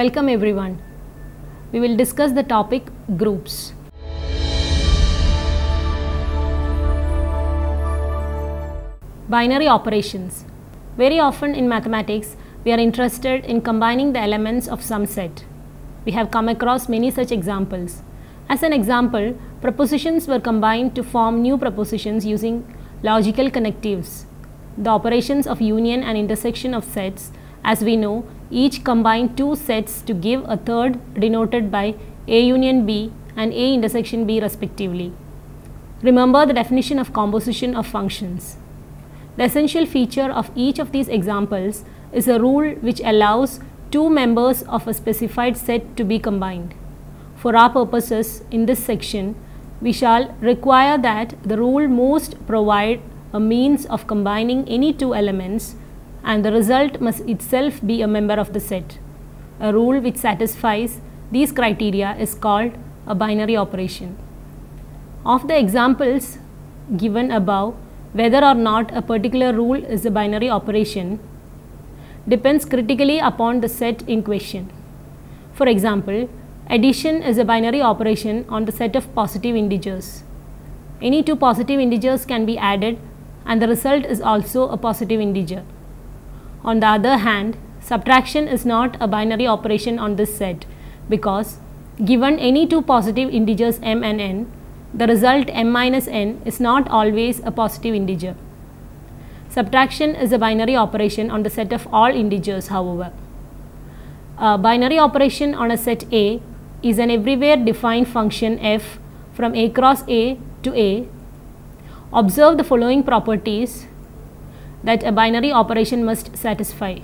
Welcome everyone. We will discuss the topic groups. Binary operations. Very often in mathematics, we are interested in combining the elements of some set. We have come across many such examples. As an example, propositions were combined to form new propositions using logical connectives. The operations of union and intersection of sets, as we know, each combine two sets to give a third denoted by A union B and A intersection B respectively. Remember the definition of composition of functions. The essential feature of each of these examples is a rule which allows two members of a specified set to be combined. For our purposes in this section, we shall require that the rule most provide a means of combining any two elements, and the result must itself be a member of the set. A rule which satisfies these criteria is called a binary operation. Of the examples given above, whether or not a particular rule is a binary operation depends critically upon the set in question. For example, addition is a binary operation on the set of positive integers. Any two positive integers can be added and the result is also a positive integer. On the other hand, subtraction is not a binary operation on this set because given any two positive integers m and n, the result m minus n is not always a positive integer. Subtraction is a binary operation on the set of all integers, however. A binary operation on a set A is an everywhere defined function f from A cross A to A. Observe the following properties that a binary operation must satisfy.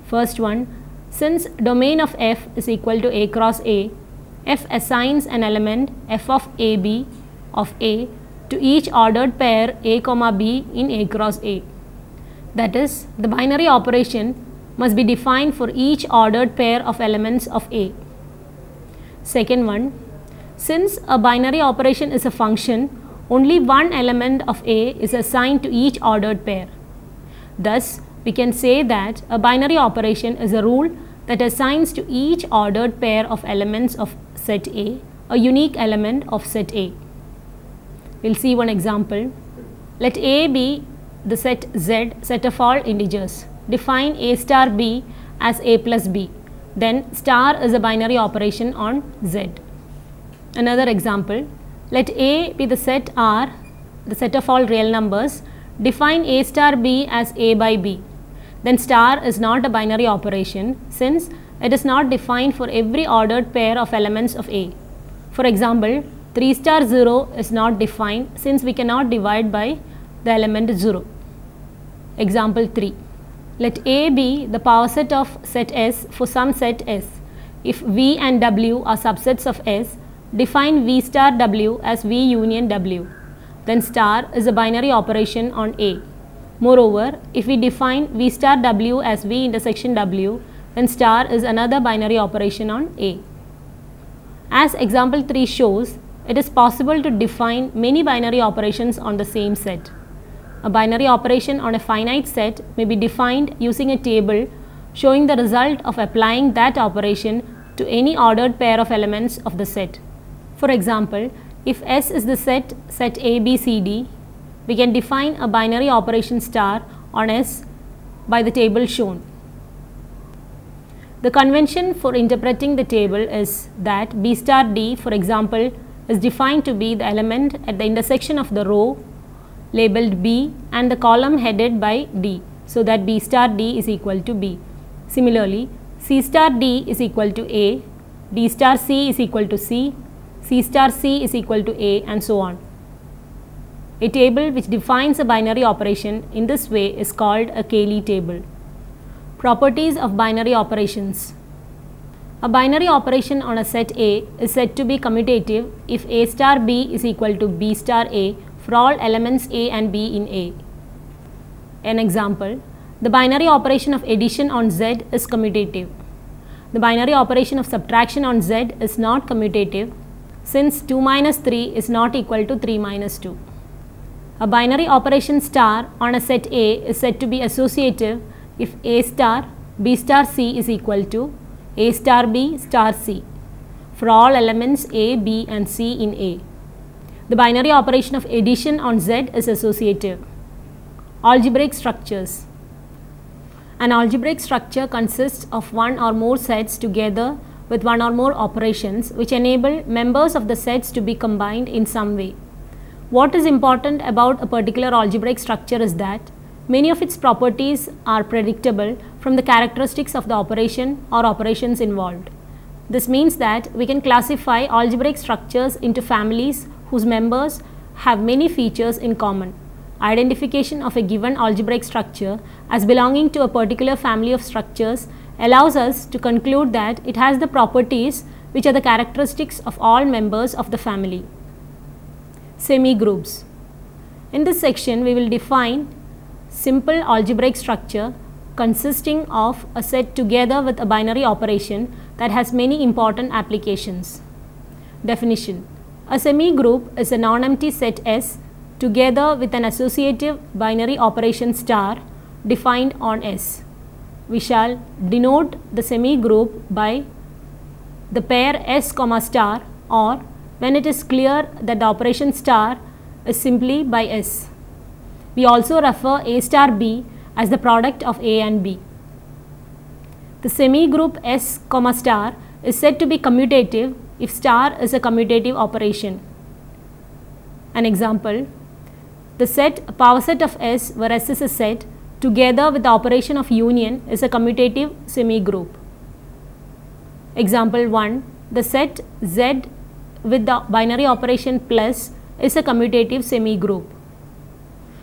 First one, since domain of f is equal to A cross A, f assigns an element f of AB of A to each ordered pair A comma B in A cross A. That is, the binary operation must be defined for each ordered pair of elements of A. Second one, since a binary operation is a function, only one element of A is assigned to each ordered pair. Thus, we can say that a binary operation is a rule that assigns to each ordered pair of elements of set A a unique element of set A. We will see one example. Let A be the set Z, set of all integers. Define A star B as A plus B. Then star is a binary operation on Z. Another example. Let A be the set R, the set of all real numbers. Define A star B as A by B. Then star is not a binary operation since it is not defined for every ordered pair of elements of A. For example, 3 star 0 is not defined since we cannot divide by the element 0. Example 3. Let A be the power set of set S for some set S. If V and W are subsets of S, define V star W as V union W. Then star is a binary operation on A. Moreover, if we define V star W as V intersection W, then star is another binary operation on A. As example 3 shows, it is possible to define many binary operations on the same set. A binary operation on a finite set may be defined using a table showing the result of applying that operation to any ordered pair of elements of the set. For example, if S is the set A, B, C, D, we can define a binary operation star on S by the table shown. The convention for interpreting the table is that B star D, for example, is defined to be the element at the intersection of the row labeled B and the column headed by D, so that B star D is equal to B. Similarly, C star D is equal to A, D star C is equal to C, C star C is equal to A, and so on. A table which defines a binary operation in this way is called a Cayley table. Properties of binary operations. A binary operation on a set A is said to be commutative if A star B is equal to B star A for all elements A and B in A. An example, the binary operation of addition on Z is commutative. The binary operation of subtraction on Z is not commutative since 2 minus 3 is not equal to 3 minus 2. A binary operation star on a set A is said to be associative if A star B star C is equal to A star B star C for all elements A, B and C in A. The binary operation of addition on Z is associative. Algebraic structures. An algebraic structure consists of one or more sets together with one or more operations which enable members of the sets to be combined in some way. What is important about a particular algebraic structure is that many of its properties are predictable from the characteristics of the operation or operations involved. This means that we can classify algebraic structures into families whose members have many features in common. Identification of a given algebraic structure as belonging to a particular family of structures allows us to conclude that it has the properties which are the characteristics of all members of the family. Semigroups. In this section, we will define simple algebraic structure consisting of a set together with a binary operation that has many important applications. Definition. A semigroup is a non-empty set S together with an associative binary operation star defined on S. We shall denote the semigroup by the pair S, star, or when it is clear that the operation star is simply by S. We also refer A star B as the product of A and B. The semigroup S, star is said to be commutative if star is a commutative operation. An example, the set power set of S where S is a set together with the operation of union is a commutative semigroup. Example 1, the set Z with the binary operation plus is a commutative semigroup.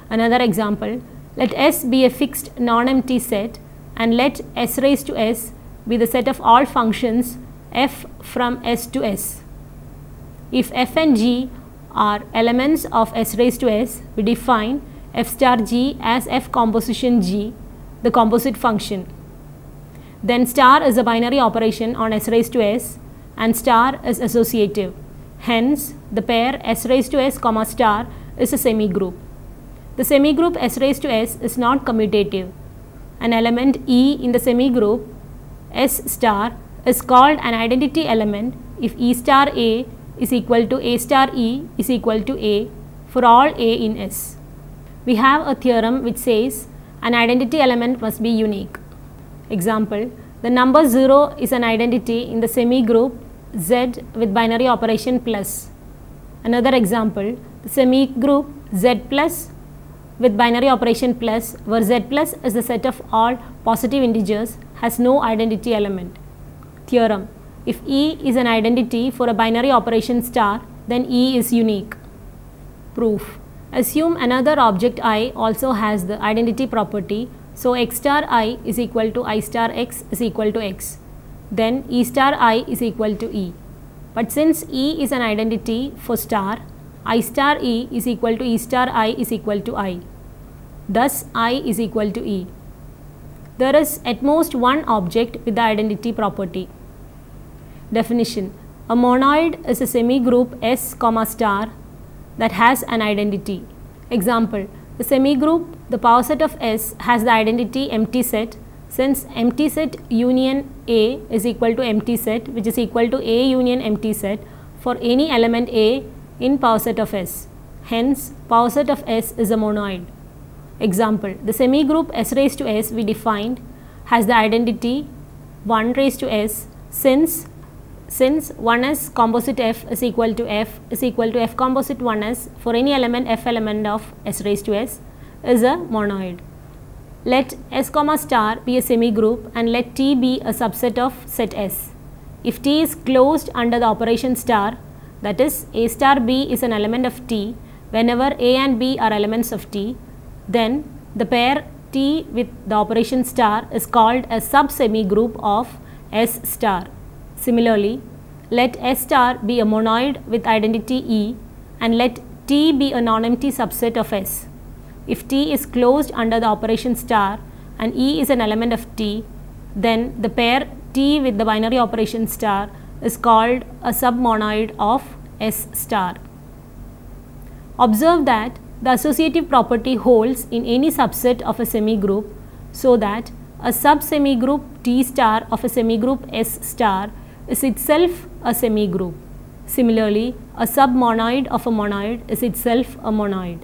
Another example, let S be a fixed non-empty set and let S raised to S be the set of all functions f from S to S. If f and g are elements of S raised to S, we define f star g as f composition g, the composite function. Then star is a binary operation on S raised to S and star is associative. Hence, the pair S raised to S, star is a semigroup. The semigroup S raised to S is not commutative. An element E in the semigroup S star is called an identity element if E star A is equal to A star E is equal to A for all A in S. We have a theorem which says an identity element must be unique. Example, the number 0 is an identity in the semigroup Z with binary operation plus. Another example, the semigroup Z plus with binary operation plus where Z plus is the set of all positive integers has no identity element. Theorem, if E is an identity for a binary operation star, then E is unique. Proof, assume another object I also has the identity property, so x star I is equal to I star x is equal to x. Then E star I is equal to E. But since E is an identity for star, I star E is equal to E star I is equal to I. Thus, I is equal to E. There is at most one object with the identity property. Definition, a monoid is a semigroup S, star that has an identity. Example, the semigroup, the power set of S has the identity empty set, since empty set union A is equal to empty set, which is equal to A union empty set for any element A in power set of S. Hence, power set of S is a monoid. Example, the semigroup S raised to S we defined has the identity 1 raised to S since 1s composite F is equal to F composite 1s for any element F element of S raised to S is a monoid. Let S, star be a semigroup and let T be a subset of set S. If T is closed under the operation star, that is A star B is an element of T whenever A and B are elements of T, then the pair T with the operation star is called a sub-semigroup of S star. Similarly, let S star be a monoid with identity E and let T be a non-empty subset of S. If T is closed under the operation star and E is an element of T, then the pair T with the binary operation star is called a submonoid of S star. Observe that the associative property holds in any subset of a semigroup so that a sub-semigroup T star of a semigroup S star is itself a semigroup. Similarly, a submonoid of a monoid is itself a monoid.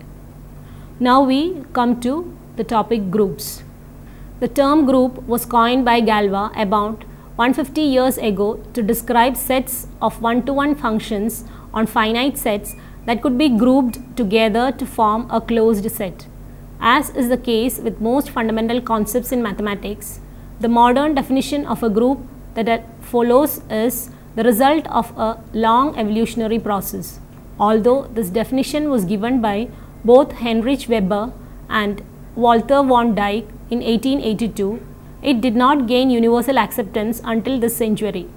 Now we come to the topic groups. The term group was coined by Galois about 150 years ago to describe sets of one-to-one functions on finite sets that could be grouped together to form a closed set. As is the case with most fundamental concepts in mathematics, the modern definition of a group that follows is the result of a long evolutionary process. Although this definition was given by both Heinrich Weber and Walther von Dyck in 1882, it did not gain universal acceptance until this century.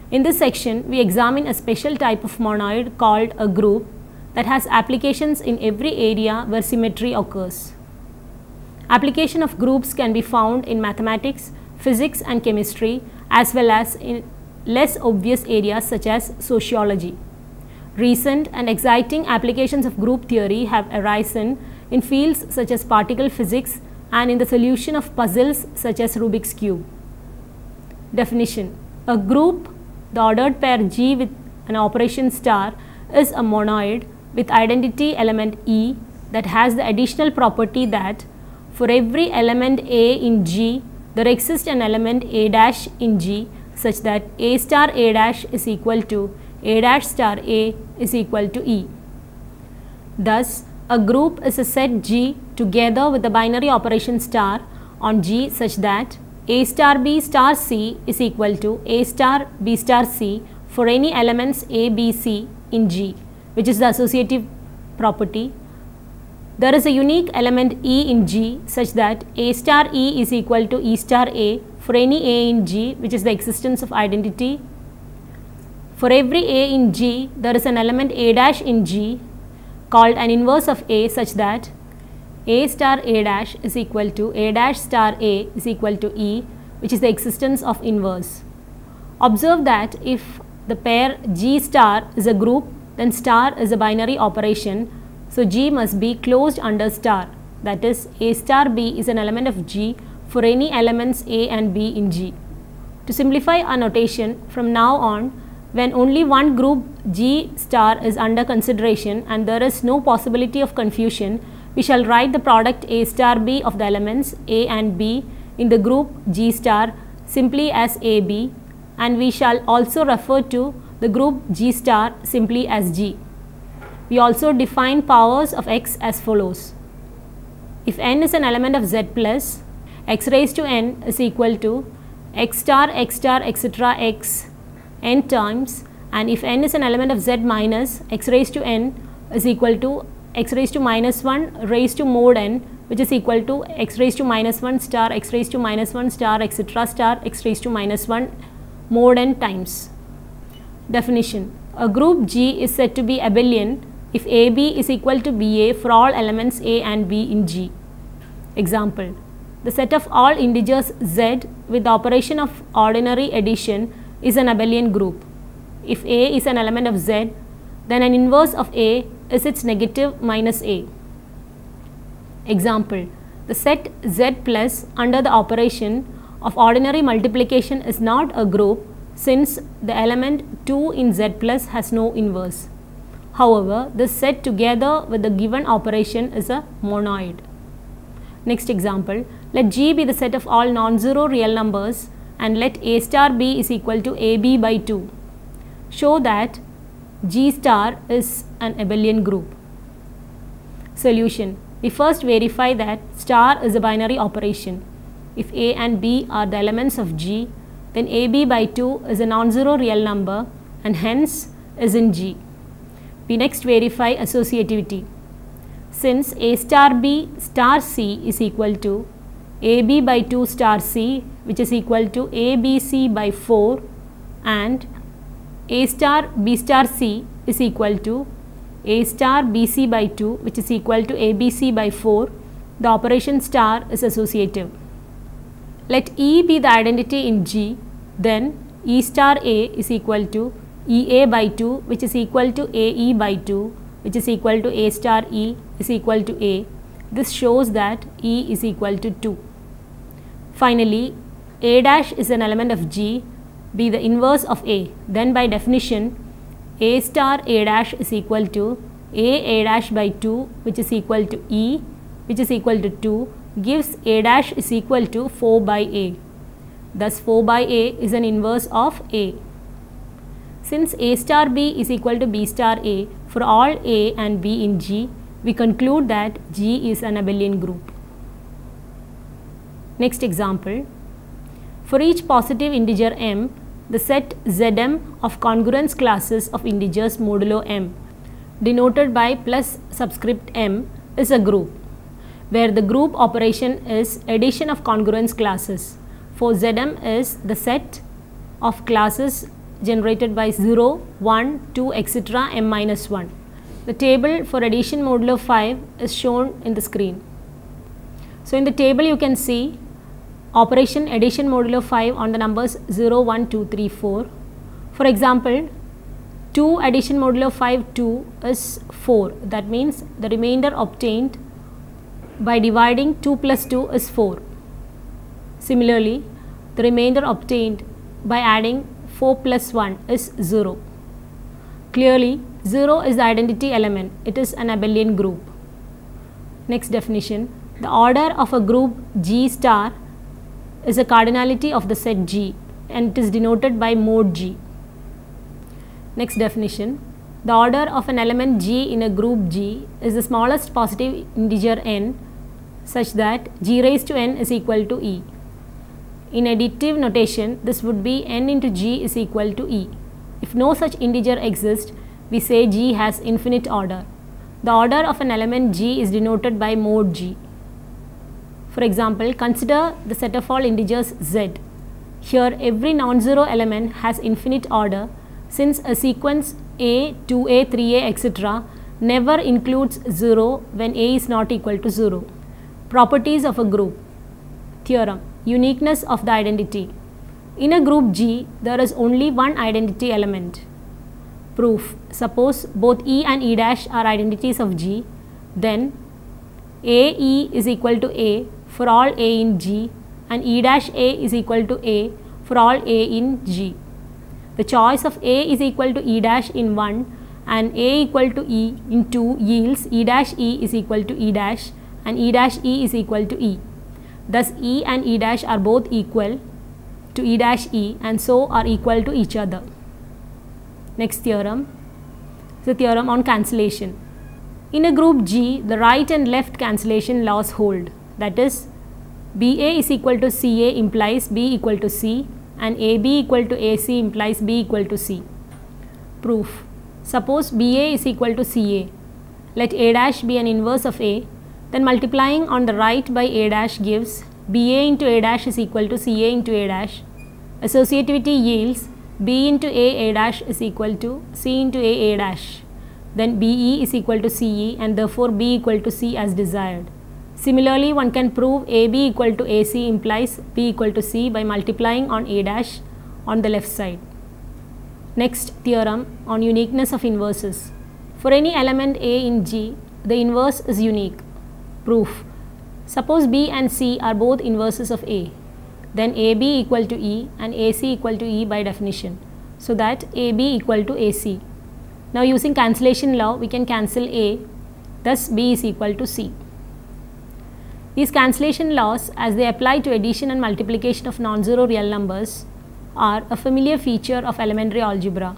In this section, we examine a special type of monoid called a group that has applications in every area where symmetry occurs. Application of groups can be found in mathematics, physics and chemistry, as well as in less obvious areas such as sociology. Recent and exciting applications of group theory have arisen in fields such as particle physics and in the solution of puzzles such as Rubik's Cube. Definition: a group, the ordered pair G with an operation star, is a monoid with identity element E that has the additional property that for every element A in G, there exists an element A dash in G such that A star A dash is equal to A dash star A is equal to E. Thus, a group is a set G together with the binary operation star on G such that A star B star C is equal to A star B star C for any elements A, B, C in G, which is the associative property. There is a unique element E in G such that A star E is equal to E star A for any A in G, which is the existence of identity. For every A in G, there is an element A dash in G called an inverse of A such that A star A dash is equal to A dash star A is equal to E, which is the existence of inverse. Observe that if the pair G star is a group, then star is a binary operation, so G must be closed under star, that is A star B is an element of G for any elements A and B in G. To simplify our notation, from now on, when only one group G star is under consideration and there is no possibility of confusion, we shall write the product A star B of the elements A and B in the group G star simply as AB, and we shall also refer to the group G star simply as G. We also define powers of X as follows. If n is an element of Z plus, x raised to n is equal to x star etc. x n times, and if n is an element of Z minus, x raised to n is equal to x raised to minus 1 raised to mod n, which is equal to x raised to minus 1 star x raised to minus 1 star etc. star x raised to minus 1 mod n times. Definition: a group G is said to be abelian if AB is equal to BA for all elements A and B in G. Example: the set of all integers Z with the operation of ordinary addition is an abelian group. If A is an element of Z, then an inverse of A is its negative minus A. Example: the set Z plus under the operation of ordinary multiplication is not a group since the element 2 in Z plus has no inverse. However, this set together with the given operation is a monoid. Next example: let G be the set of all non-zero real numbers and let A star B is equal to AB by 2. Show that G star is an abelian group. Solution: we first verify that star is a binary operation. If A and B are the elements of G, then AB by 2 is a non-zero real number and hence is in G. We next verify associativity. Since A star B star C is equal to AB by 2 star C, which is equal to ABC by 4, and A star B star C is equal to A star BC by 2, which is equal to ABC by 4, the operation star is associative. Let E be the identity in G, then E star A is equal to EA by 2, which is equal to AE by 2, which is equal to A star E is equal to A. This shows that E is equal to 2. Finally, A dash is an element of G, be the inverse of A. Then by definition, A star A dash is equal to A dash by 2, which is equal to E, which is equal to 2, gives A dash is equal to 4 by A. Thus 4 by A is an inverse of A. Since A star B is equal to B star A for all A and B in G, we conclude that G is an abelian group. Next example. For each positive integer m, the set Zm of congruence classes of integers modulo m, denoted by plus subscript m, is a group, where the group operation is addition of congruence classes. For Zm is the set of classes generated by 0, 1, 2, etc. m minus 1. The table for addition modulo 5 is shown in the screen. So in the table you can see operation addition modulo 5 on the numbers 0, 1, 2, 3, 4. For example, 2 addition modulo 5 2 is 4. That means the remainder obtained by dividing 2 plus 2 is 4. Similarly, the remainder obtained by adding 4 plus 1 is 0. Clearly, 0 is the identity element. It is an abelian group. Next definition. The order of a group G star is a cardinality of the set G, and it is denoted by mod G. Next definition. The order of an element G in a group G is the smallest positive integer n such that G raised to n is equal to E. In additive notation, this would be n into G is equal to E. If no such integer exists, we say G has infinite order. The order of an element G is denoted by mod G. For example, consider the set of all integers Z. Here every non-zero element has infinite order, since a sequence A, 2A, 3A, etc. never includes 0 when A is not equal to 0. Properties of a group. Theorem. Uniqueness of the identity. In a group G, there is only one identity element. Proof. Suppose both E and E dash are identities of G, then AE is equal to A for all A in G and E dash A is equal to A for all A in G. The choice of A is equal to E dash in 1 and A equal to E in 2 yields E dash E is equal to E dash and E dash E is equal to E. Thus E and E dash are both equal to E dash E and so are equal to each other. Next theorem is the theorem on cancellation. In a group G, the right and left cancellation laws hold. That is, BA is equal to CA implies B equal to C and AB equal to AC implies B equal to C. Proof. Suppose BA is equal to CA. Let A dash be an inverse of A. Then multiplying on the right by A dash gives BA into A dash is equal to CA into A dash. Associativity yields B into A dash is equal to C into A dash. Then BE is equal to CE and therefore B equal to C as desired. Similarly, one can prove AB equal to AC implies B equal to C by multiplying on A dash on the left side. Next theorem on uniqueness of inverses. For any element A in G, the inverse is unique. Proof. Suppose B and C are both inverses of A. Then AB equal to E and AC equal to E by definition. So that AB equal to AC. Now using cancellation law, we can cancel A. Thus B is equal to C. These cancellation laws, as they apply to addition and multiplication of non-zero real numbers, are a familiar feature of elementary algebra.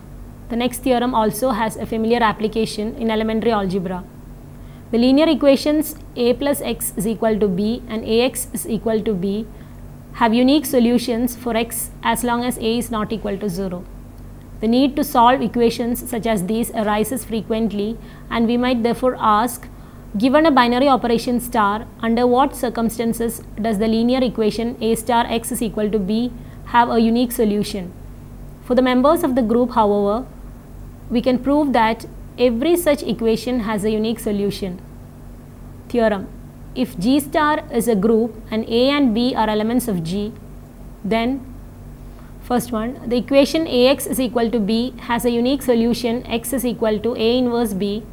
The next theorem also has a familiar application in elementary algebra. The linear equations A plus x is equal to B and AX is equal to B have unique solutions for x as long as A is not equal to 0. The need to solve equations such as these arises frequently, and we might therefore ask, given a binary operation star, under what circumstances does the linear equation A star x is equal to B have a unique solution? For the members of the group, however, we can prove that every such equation has a unique solution. Theorem. If G star is a group and A and B are elements of G, then first one, the equation Ax is equal to B has a unique solution x is equal to A inverse B,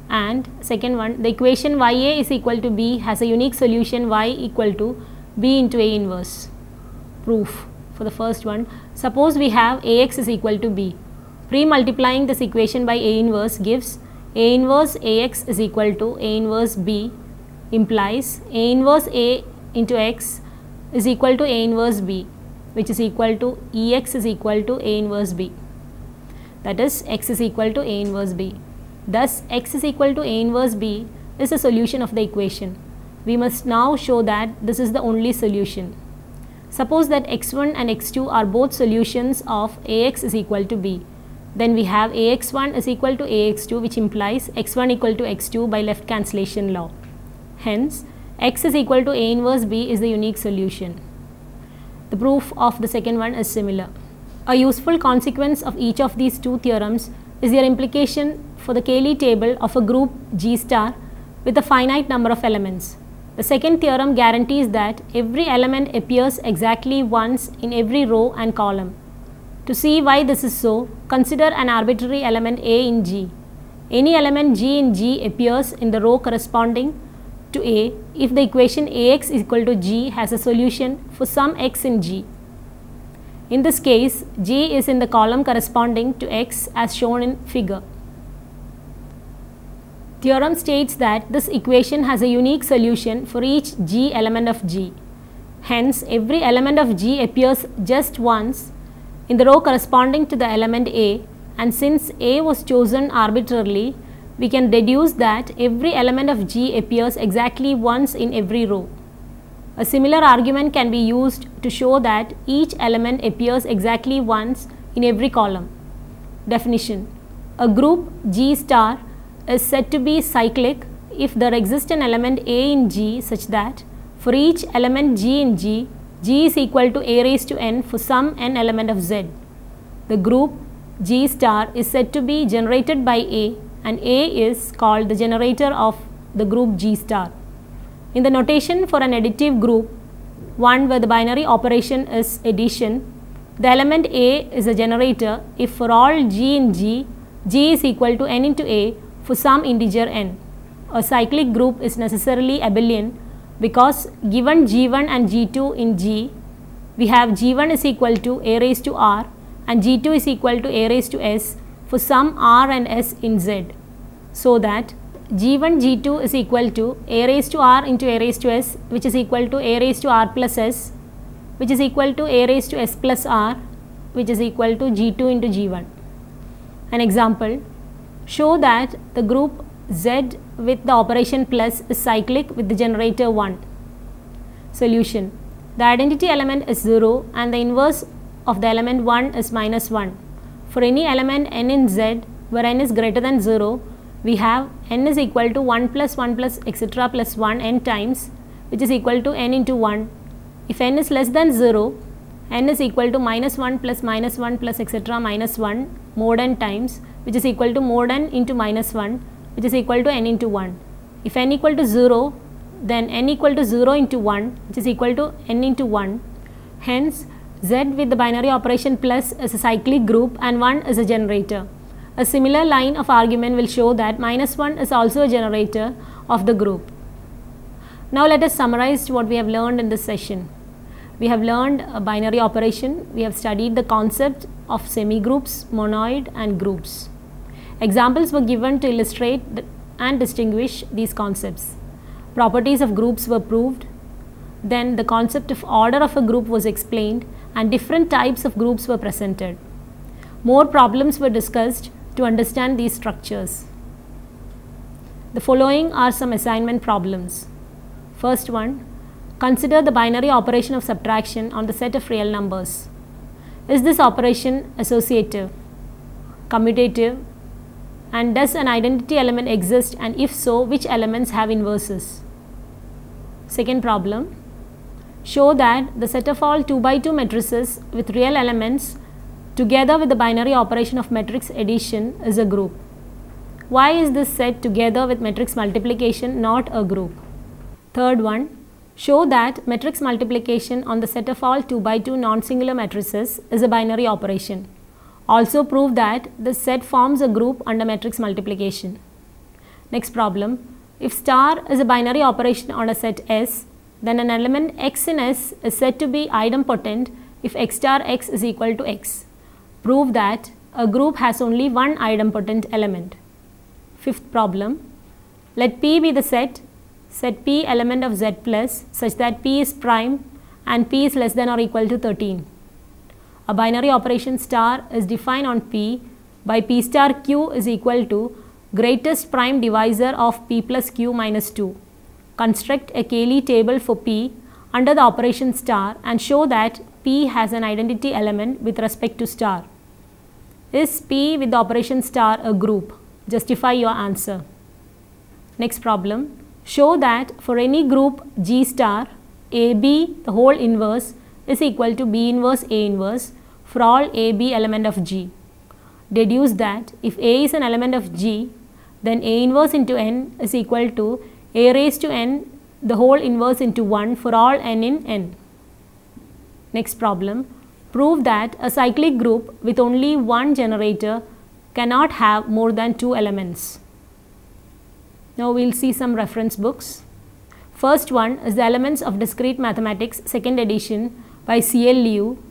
and second one, the equation Ya is equal to B has a unique solution y equal to B into A inverse. proof. For the first one, suppose we have Ax is equal to B. Pre-multiplying this equation by A inverse gives A inverse Ax is equal to A inverse B, implies A inverse A into x is equal to A inverse B, which is equal to Ex is equal to A inverse B. That is, x is equal to A inverse B. Thus, x is equal to A inverse B is the solution of the equation. We must now show that this is the only solution. Suppose that x1 and x2 are both solutions of Ax is equal to B. Then we have Ax1 is equal to Ax2, which implies x1 equal to x2 by left cancellation law. Hence, x is equal to A inverse B is the unique solution. The proof of the second one is similar. A useful consequence of each of these two theorems is their implication for the Cayley table of a group G star with a finite number of elements. The second theorem guarantees that every element appears exactly once in every row and column. To see why this is so, consider an arbitrary element A in G. Any element G in G appears in the row corresponding to A if the equation Ax is equal to G has a solution for some x in G. In this case, G is in the column corresponding to x as shown in figure. Theorem states that this equation has a unique solution for each G element of G. Hence, every element of G appears just once in the row corresponding to the element A, and since A was chosen arbitrarily, we can deduce that every element of G appears exactly once in every row. A similar argument can be used to show that each element appears exactly once in every column. Definition: a group G star is said to be cyclic if there exists an element A in G such that for each element G in G, G is equal to A raised to n for some n element of Z. The group G star is said to be generated by A, and A is called the generator of the group G star. In the notation for an additive group, one where the binary operation is addition, the element A is a generator if for all G in G, G is equal to n into A for some integer n. A cyclic group is necessarily abelian because given G1 and G2 in G, we have G1 is equal to A raised to R and G2 is equal to A raised to S for some R and S in Z, so that G1 G2 is equal to A raised to R into A raised to S, which is equal to A raised to R plus S, which is equal to A raised to S plus R, which is equal to G2 into G1. An example: show that the group Z with the operation plus is cyclic with the generator 1. Solution: the identity element is 0 and the inverse of the element 1 is minus 1. For any element n in Z where n is greater than 0, we have n is equal to 1 plus etc. plus 1 n times, which is equal to n into 1. If n is less than 0, n is equal to minus 1 plus etc. minus 1 mod n times, which is equal to mod n into minus 1, which is equal to n into 1. If n equal to 0, then n equal to 0 into 1, which is equal to n into 1. Hence, Z with the binary operation plus is a cyclic group and 1 is a generator. A similar line of argument will show that minus 1 is also a generator of the group. Now let us summarize what we have learned in this session. We have learned a binary operation. We have studied the concept of semigroups, monoid and groups. Examples were given to illustrate and distinguish these concepts. Properties of groups were proved. Then the concept of order of a group was explained and different types of groups were presented. More problems were discussed to understand these structures. The following are some assignment problems. First one, consider the binary operation of subtraction on the set of real numbers. Is this operation associative, commutative, and does an identity element exist, and if so, which elements have inverses? Second problem, show that the set of all 2 by 2 matrices with real elements together with the binary operation of matrix addition is a group. Why is this set together with matrix multiplication not a group? Third one, show that matrix multiplication on the set of all 2 by 2 non-singular matrices is a binary operation. Also prove that the set forms a group under matrix multiplication. Next problem, if star is a binary operation on a set S, then an element x in S is said to be idempotent if x star x is equal to x. Prove that a group has only one idempotent element. Fifth problem. Let P be the set P element of Z plus such that P is prime and P is less than or equal to 13. A binary operation star is defined on P by P star Q is equal to greatest prime divisor of P plus Q minus 2. Construct a Cayley table for P under the operation star and show that P has an identity element with respect to star. Is P with the operation star a group? Justify your answer. Next problem. Show that for any group G star, AB the whole inverse is equal to B inverse A inverse for all AB element of G. Deduce that if A is an element of G, then A inverse into N is equal to A raised to N the whole inverse into 1 for all N in N. Next problem. Prove that a cyclic group with only one generator cannot have more than 2 elements. Now we will see some reference books. First one is the Elements of Discrete Mathematics, 2nd edition by C.L. Liu,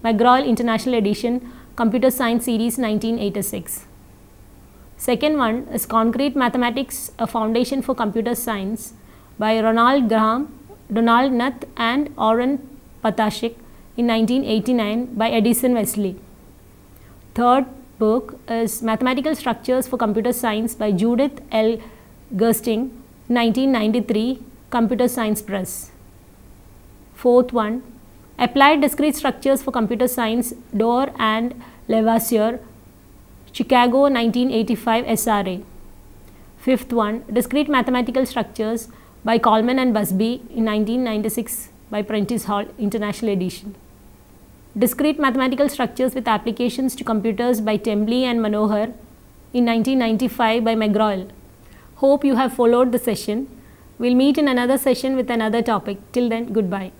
McGraw International Edition, Computer Science Series 1986. Second one is Concrete Mathematics, A Foundation for Computer Science by Ronald Graham, Donald Knuth and Oren Patashik in 1989 by Edison Wesley. Third book is Mathematical Structures for Computer Science by Judith L. Gersting, 1993, Computer Science Press. Fourth one, Applied Discrete Structures for Computer Science, Doerr and Levasseur, Chicago, 1985, SRA. Fifth one, Discrete Mathematical Structures by Coleman and Busby in 1996 by Prentice Hall, International Edition. Discrete Mathematical Structures with Applications to Computers by Tembley and Manohar in 1995 by McGraw. Hope you have followed the session. We'll meet in another session with another topic. Till then, goodbye.